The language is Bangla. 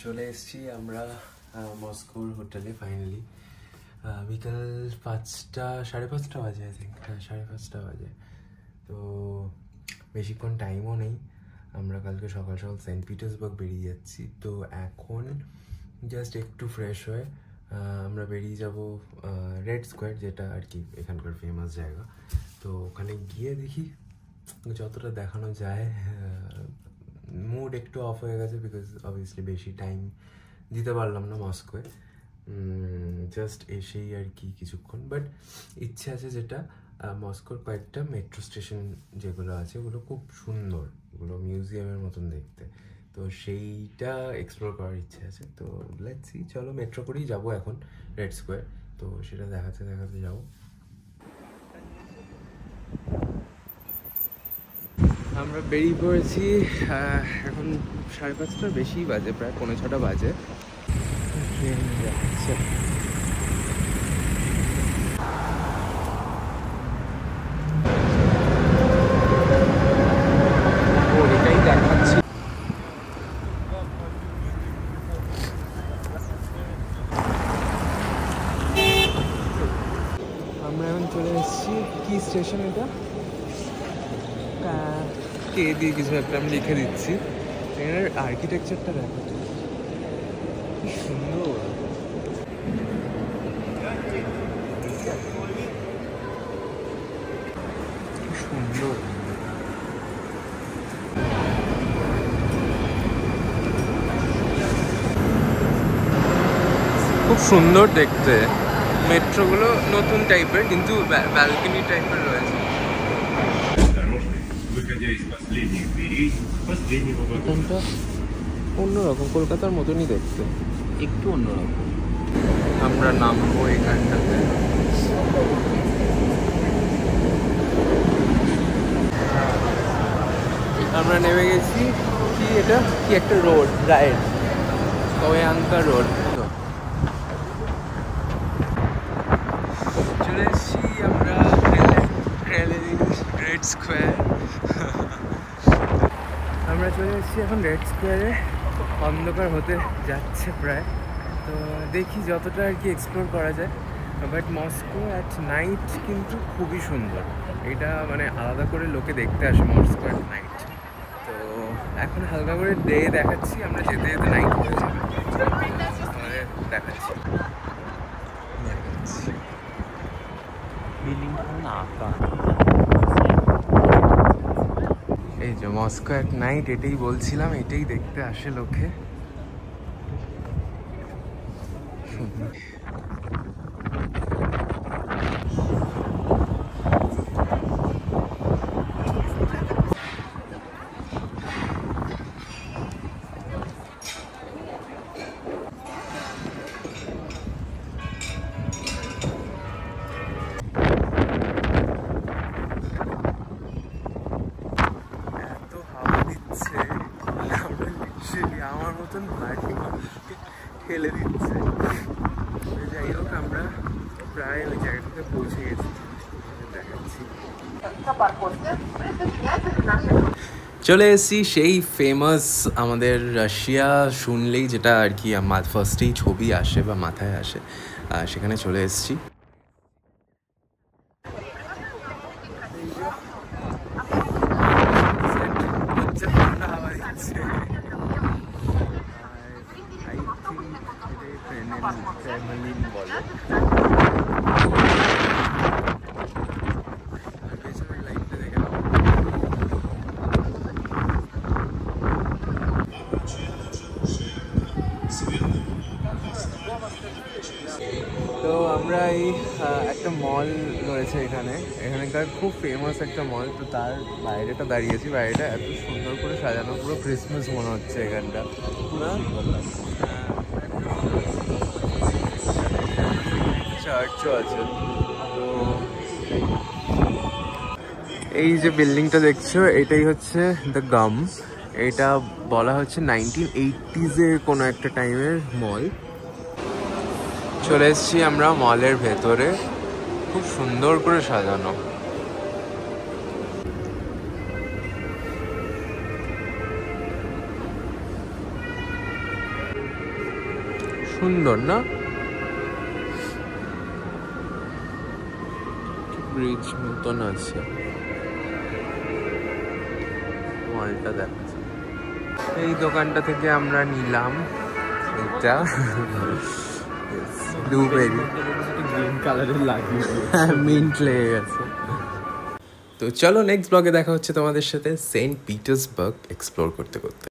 চলে এসেছি আমরা মস্কোর হোটেলে ফাইনালি। বিকাল 5টা 5:30 বাজে, আই থিঙ্ক। হ্যাঁ, 5:30 বাজে। তো বেশিক্ষণ টাইমও নেই। আমরা কালকে সকাল সকাল সেন্ট পিটার্সবার্গ বেরিয়ে যাচ্ছি। তো এখন জাস্ট একটু ফ্রেশ হয়ে আমরা বেরিয়ে যাব রেড স্কোয়ার, যেটা আর কি এখানকার ফেমাস জায়গা। তো ওখানে গিয়ে দেখি যতটা দেখানো যায়। মুড একটু অফ হয়ে গেছে বিকজ অবভিয়াসলি বেশি টাইম দিতে পারলাম না মস্কোয়, জাস্ট এসেই আর কি কিছুক্ষণ। বাট ইচ্ছে আছে যেটা মস্কোর কয়েকটা মেট্রো স্টেশন যেগুলো আছে ওগুলো খুব সুন্দর, ওগুলো মিউজিয়ামের মতন দেখতে। তো সেইটা এক্সপ্লোর করার ইচ্ছে আছে। তো লেটস সি, চলো মেট্রো করেই যাবো এখন রেড স্কোয়ার। তো সেটা দেখাতে দেখাতে যাবো। আমরা বেরিয়ে পড়েছি। এখন 5:30টার বেশি বাজে, প্রায় 5:45 বাজে। ট্রেন যাচ্ছে। এটাই দেখাচ্ছি। আমরা এখন চলে এসেছি কি স্টেশন, এটা কে দিয়ে কিছু একটা আমি লিখে দিচ্ছি। এখানের আর্কিটেকচারটা দেখো, কি সুন্দর, কি সুন্দর। খুব সুন্দর দেখতে। মেট্রোগুলো নতুন টাইপের, কিন্তু ব্যালকনি টাইপের রয়েছে। এখানটা অন্যরকম, কলকাতার মতনই দেখতে, একটু অন্যরকম। আমরা নামবো এখানটাতে। আমরা নেমে গেছি। কি এটা, কি একটা রোড, রাইট, কয়াঙ্কা রোড। চলে এসেছি আমরা রেড স্কোয়ার। আমরা চলে এসেছি এখন রেড স্কোয়ারে। অন্ধকার হতে যাচ্ছে প্রায়। তো দেখি যতটা আর কি এক্সপ্লোর করা যায়। বাট মস্কো অ্যাট নাইট কিন্তু খুবই সুন্দর। এটা মানে আলাদা করে লোকে দেখতে আসে মস্কো অ্যাট নাইট। তো এখন হালকা করে ডে দেখাচ্ছি, আমরা যেতে যেতে নাইট হয়ে যাবে, আমাদের দেখাচ্ছি। এই যে মস্কো অ্যাট নাইট, এটাই বলছিলাম, এটাই দেখতে আসে লোকে। আমার মতন ভারী মানুষকে ঠেলে দিচ্ছে। যাই হোক, আমরা প্রায় ওই জায়গাটাতে পৌঁছে গেছি, দেখাচ্ছি। চলে এসেছি সেই ফেমাস আমাদের রাশিয়া শুনলেই যেটা আর কি আমার ফার্স্টেই ছবি আসে বা মাথায় আসে, সেখানে চলে এসেছি। তো আমরা এই একটা মল রয়েছে এখানে, এখানকার খুব ফেমাস একটা মল। তো তার বাইরেটা দাঁড়িয়েছি, বাইরেটা এত সুন্দর করে সাজানো, পুরো ক্রিসমাস মনে হচ্ছে এখানটা। পুরো চার্চও আছে। তো এই যে বিল্ডিংটা দেখছো, এটাই হচ্ছে দ্য গাম। এটা বলা হচ্ছে 1980s-এর কোনো একটা টাইমের মল। চলে এসেছি আমরা মলের ভেতরে, খুব সুন্দর করে সাজানো। সুন্দর না? ব্রিজ মতন আছে, মলটা দেখাচ্ছে। এই দোকানটা থেকে আমরা নিলাম এটা ব্লুবেরি, গ্রিন কালারের লাগিয়ে মিন্ট লেগে গেছে। তো চলো নেক্সট ব্লগে দেখা হচ্ছে তোমাদের সাথে সেন্ট পিটার্সবার্গ এক্সপ্লোর করতে করতে।